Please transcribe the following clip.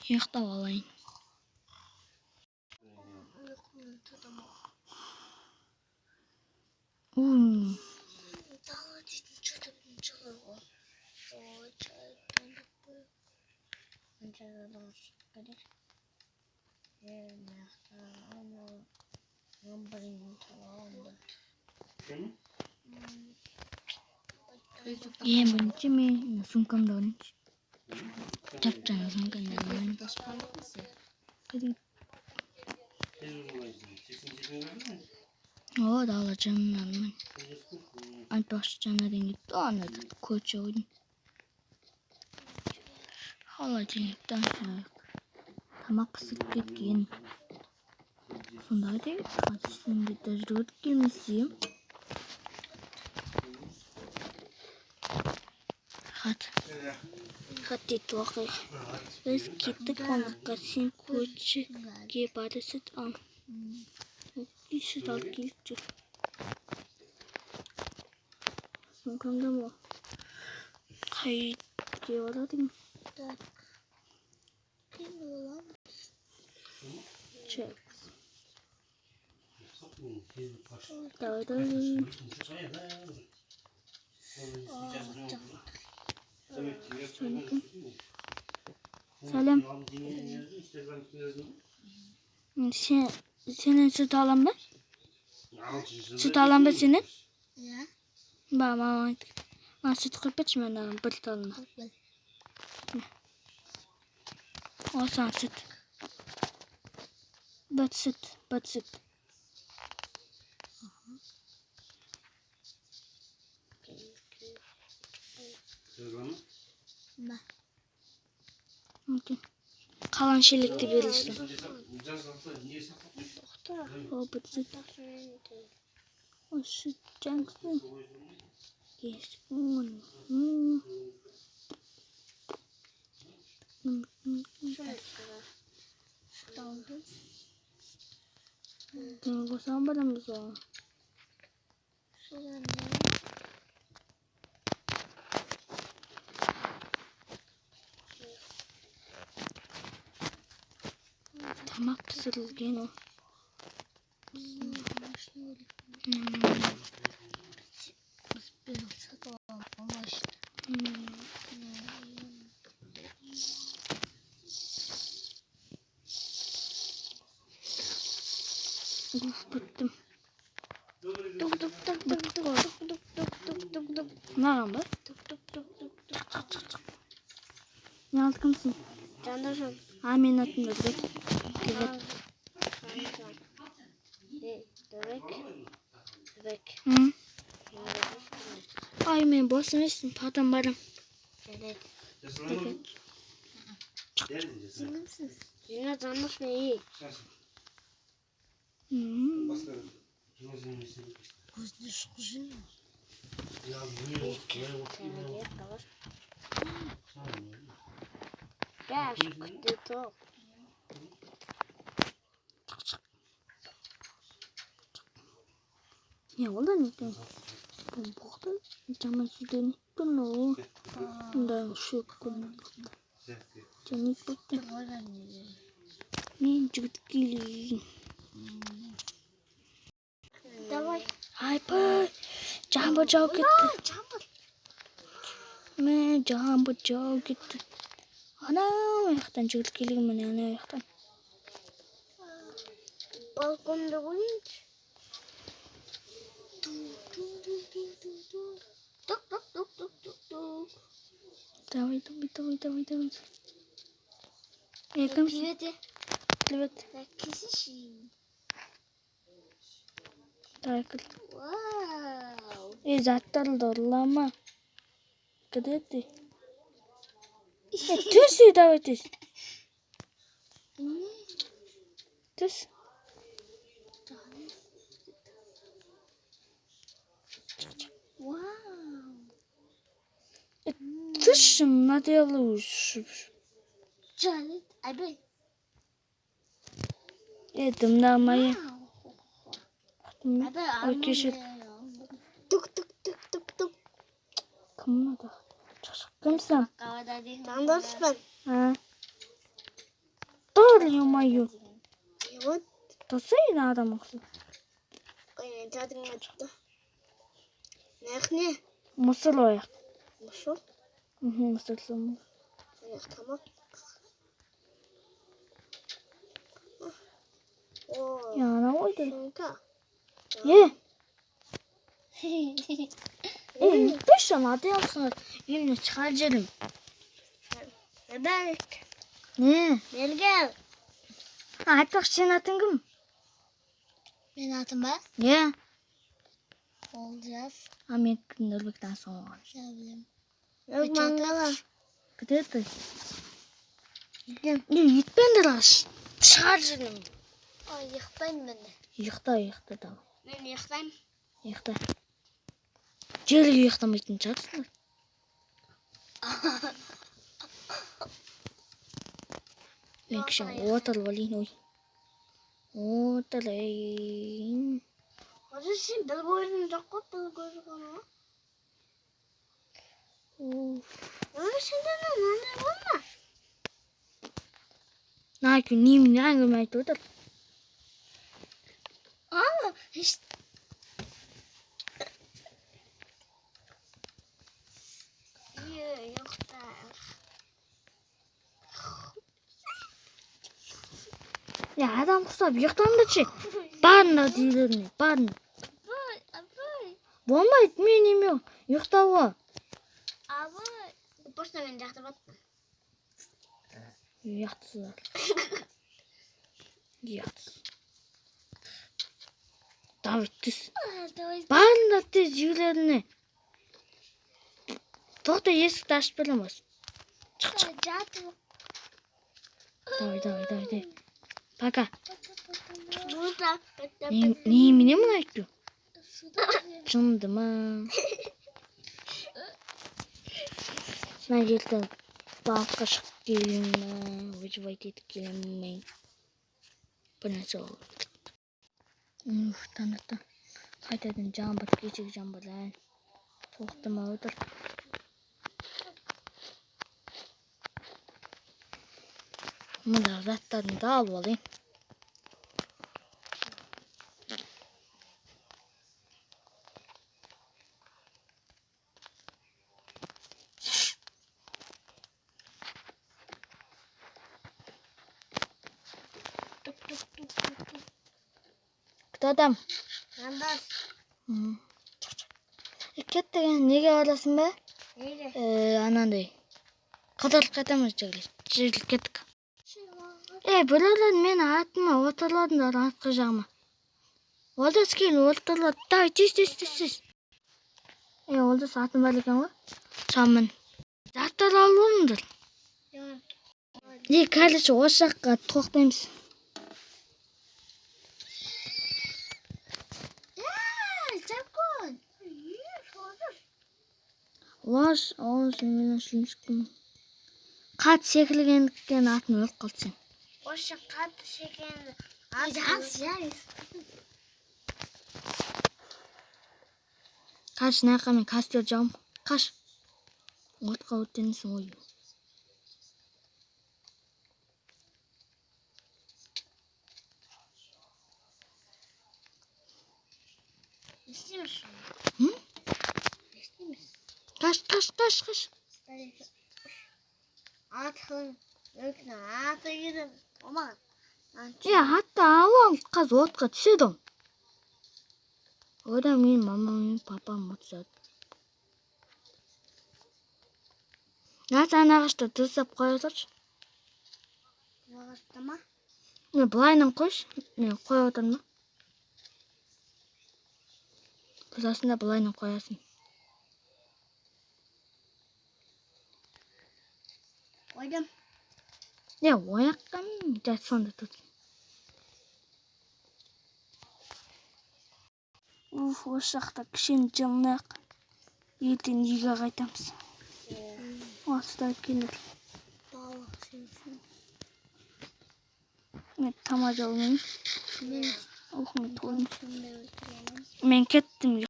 Yıktım olayım. Iya benci mi sungkem don. Capcang sungkem don. Oh, da alacağım ben. Ay taşacağına dengi tanıdı koçoğun. Alacağım taşacak. Tamak kısık gitkin. Sonda değil. Şimdi tecrübe girmişim. Hadi tuğay. Biz gittik konakasın koçu gebada süt al. İşte al gittik. Sonkamda mı? Hayır gebada değil mi? Çek. Dağıdım. Selam. Senin süt alan mı? Süt alan mı senin? Ya. Baba, ben süt kırpıç mı lan? Bırtalına. O sen süt. Bat süt. Ne? Okay. Kalan şeylikte verirsin. O bat süt. O süt cansın. Yes. Tengok sambar ang gusto. Tamak sırılgen o. Bıktım. Ne lan bu? Ne aldık mısın? Candaşım. Amin atın da direkt. Evet. Bebek. Hı. Ay ben basmışsın tadım barım. Evet. Evet. Sinirsiz. Yine candaş ne iyi. Gözünü sıkışın. Gel şu kutuyu top. Ya ulan ne? Ben burada zaman sürdüğünü bunu. Ben şu konu. Canım bıktı. Ne çıkıp geliyor. Давай. Hyper. Jumbo जाओ कितने? मैं jumbo जाओ कितने? Ana ayaktan çıkıp geliyor mu ne ayaktan? Balkonda uyuyun. Tuk. Давай. Yakın mısın? Привет. Evet. Кисиши. Yakın. Вау. Zaten dolama. Kadeti. Tüsü davet et. Tüs. Вау. Tüsün ne diyorlar? Canit. Abi. Yedim namayı. Abi. O kişi. Tuk. Kımına da. Çocuk kimsin? Candaş ben. Ha. Dur yumayı. Вот. Тосой адам охсон. Ой, жадың мадта. Нахне. Мусор ояк. Мошо. Мусорсон. Аяқ тамақ. О. Яна ойды. Сумка. Пеш надо yapsın. Yine çıkaracağım. Бәбәк. Ne? Мергел. Айтпақ сен атың кім? Мен атым ба? Ne? Олжас. Мен Нұрбектен соң. Білем. Yok мангала. Где ты? Етпендір аш. Çıkaracağım. Ой, ұйықтаймын мен. Ұйықта да. Мен ұйықтаймын. Ұйықта. Желге ұйықтамайтын шығарсың. Мен кіші отырып алайын ой. Отырайын. Осы сен бір көзің жоқ қой, бір көзі ғана. Сенде мынандай болма. Найку немен әңгіме айтып отыр. Ала, ұйықта. Адам құсап ұйықтамды ше. Барына дейлеріне, барына. Абай. Болмайды, мен еме ұйықтауға. Абай. Просто мен жақты баттым. Ұяқтысыздар. Ұяқтысыз. Давай, түс. Барына тез үйлеріне. Тоқта есікті ашып береміз. Жатып. Давай. Пока. Burada. Немене мұны айтты? Жынды ма? Мына жерде балыққа шығып келемін, выживать етіп келемін мен. Бір нәрсе болып. Танықты. Қайтадан жаңбыр, кешегі жаңбыр. Тоқтама отыр. Мұнда заттарын да алып алайын. Кто там? Андас. Кеттеген неге барасың ба? Неге? Анандай. Қыдырып қайтамыз жерлік кеттік. Біреулер мен атыма отырладыңдар атқа жағыма. Олдас кейін отырлады. Давай, тез. Олдас атын бар екен ғой? Самын. Заттар алып олыңдар. Короче, осы жаққа тоқтаймыз. Закон. Лаш, менен шүмшіктім. Қат секілгендіктен атын өліп қалды сен. Осы қатты секенді. Аз. Қаш, наққа мен кастер жағым. Қаш. Отқа өттенісің ой. İstemiyorsun. Қаш. Atın. Öküne atı yedim. Olmaz. Хатта алам қазір отқа түседі. Одан мен мамам, папам отырады. Сен ағашты тастап қоя тұршы. Ағашты ма? Былайынан қойшы. Мен қоя отырмын. Бұзасында былайынан қоясың. Қойдым. Ояққа мен сонда тұрсын. Осы жақта кішен жылынақ. Ертең үйге қайтамыз. Осыда келер. Мен тамақ алмайын. Мен кеттім.